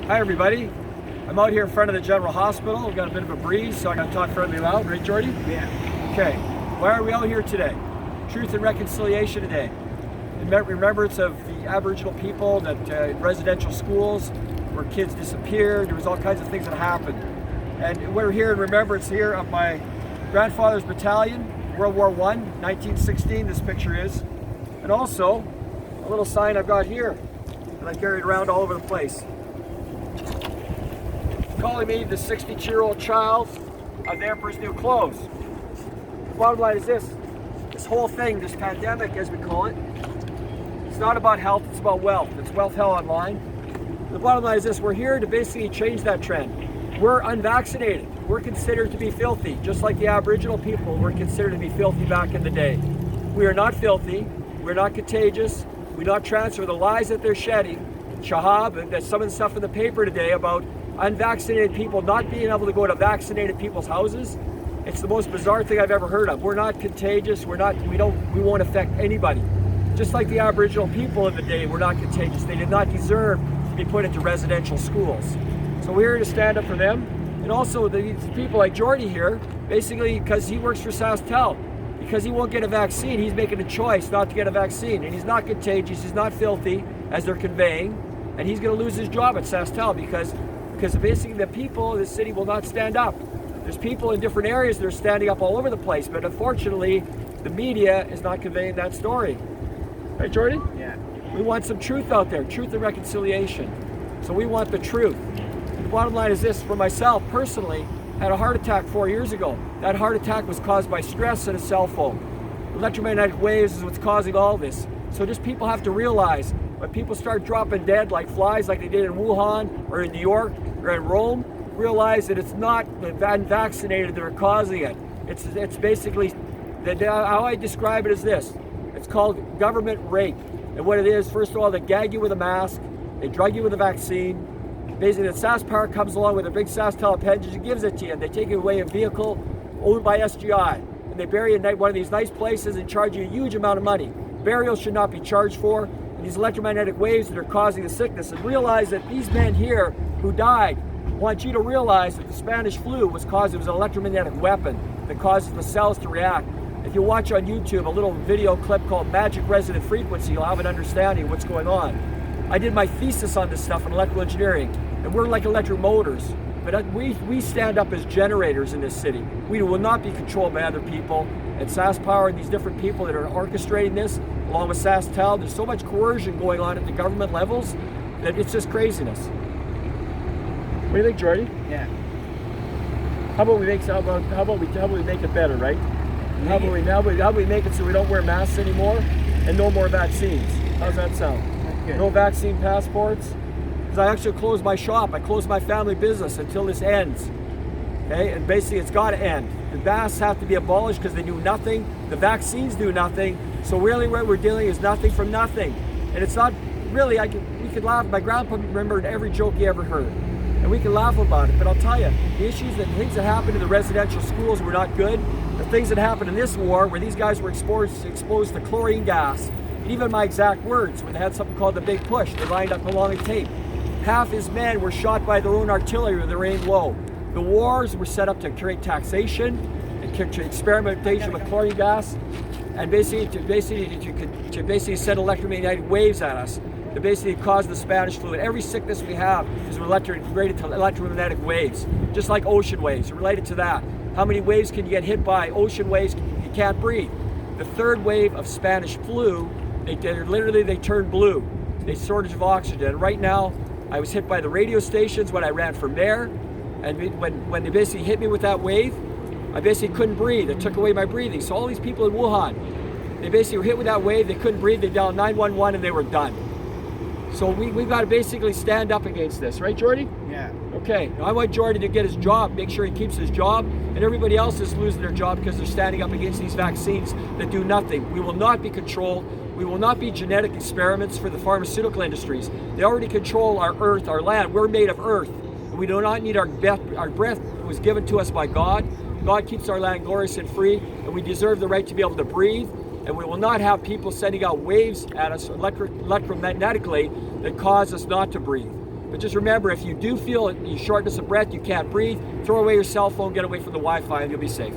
Hi everybody. I'm out here in front of the General Hospital. We've got a bit of a breeze, so I got to talk fairly loud, right Jordy? Yeah. Okay. Why are we out here today? Truth and Reconciliation Day. In remembrance of the Aboriginal people that in residential schools where kids disappeared, there was all kinds of things that happened. And we're here in remembrance here of my grandfather's battalion, World War I, 1916, this picture is. And also, a little sign I've got here that I carried around all over the place, calling me the 62-year-old child of the Emperor's New Clothes. The bottom line is this whole thing, this pandemic as we call it, it's not about health, it's about wealth. It's wealth hell online. The bottom line is this, we're here to basically change that trend. We're unvaccinated. We're considered to be filthy, just like the Aboriginal people were considered to be filthy back in the day. We are not filthy, we're not contagious, we not transfer the lies that they're shedding. Shahab, and some of the stuff in the paper today about unvaccinated people not being able to go to vaccinated people's houses. It's the most bizarre thing I've ever heard of. We're not contagious. We won't affect anybody. Just like the Aboriginal people in the day were not contagious. They did not deserve to be put into residential schools. So we're here to stand up for them. And also these people like Jordy here, basically because he works for SaskTel, because he won't get a vaccine, he's making a choice not to get a vaccine. And he's not contagious, he's not filthy, as they're conveying. And he's going to lose his job at SaskTel because basically the people in the city will not stand up. There's people in different areas that are standing up all over the place, but unfortunately, the media is not conveying that story. Right, Jordy? Yeah. We want some truth out there, truth and reconciliation. So we want the truth. The bottom line is this, for myself personally, I had a heart attack 4 years ago. That heart attack was caused by stress and a cell phone. Electromagnetic waves is what's causing all this. So just people have to realize, when people start dropping dead like flies like they did in Wuhan or in New York or in Rome, realize that it's not the unvaccinated that are causing it. It's basically, how I describe it is this. It's called government rape. And what it is, first of all, they gag you with a mask, they drug you with a vaccine. Basically, the SaskPower comes along with a big SaskTel appendage and gives it to you. And they take away a vehicle owned by SGI. And they bury it in one of these nice places and charge you a huge amount of money. Burials should not be charged for. And these electromagnetic waves that are causing the sickness. And realize that these men here who died, want you to realize that the Spanish flu was an electromagnetic weapon that causes the cells to react. If you watch on YouTube a little video clip called Magic Resonant Frequency, you'll have an understanding of what's going on. I did my thesis on this stuff in electrical engineering, and we're like electric motors, but we stand up as generators in this city. We will not be controlled by other people, and SaskPower and these different people that are orchestrating this, along with SaskTel, there's so much coercion going on at the government levels that it's just craziness. What do you think, Jordy? Yeah. How about we make it better, right? How about we make it so we don't wear masks anymore and no more vaccines? How's that sound? Good. No vaccine passports? Because I actually closed my shop. I closed my family business until this ends. Okay, and basically it's got to end. The masks have to be abolished because they do nothing. The vaccines do nothing. So really, what we're dealing is nothing from nothing. And it's not really. We could laugh. My grandpa remembered every joke he ever heard. And we can laugh about it, but I'll tell you, the things that happened in the residential schools were not good. The things that happened in this war, where these guys were exposed to chlorine gas, and even my exact words, when they had something called the Big Push, they lined up along a tape. Half his men were shot by their own artillery with their aim low. The wars were set up to create taxation and to experimentation with chlorine gas, and basically send electromagnetic waves at us. That basically caused the Spanish flu. And every sickness we have is related to electromagnetic waves, just like ocean waves, related to that. How many waves can you get hit by? Ocean waves, you can't breathe. The third wave of Spanish flu, they turned blue. They shortage of oxygen. And right now, I was hit by the radio stations when I ran for mayor, and when they basically hit me with that wave, I basically couldn't breathe. It took away my breathing. So all these people in Wuhan, they basically were hit with that wave, they couldn't breathe, they dialed 911 and they were done. So we've got to basically stand up against this, right, Jordy? Yeah. Okay, now I want Jordy to get his job, make sure he keeps his job, and everybody else is losing their job because they're standing up against these vaccines that do nothing. We will not be controlled. We will not be genetic experiments for the pharmaceutical industries. They already control our earth, our land. We're made of earth. And we do not need our breath. Our breath was given to us by God. God keeps our land glorious and free, and we deserve the right to be able to breathe. And we will not have people sending out waves at us electromagnetically that cause us not to breathe. But just remember, if you do feel shortness of breath, you can't breathe, throw away your cell phone, get away from the Wi-Fi, and you'll be safe.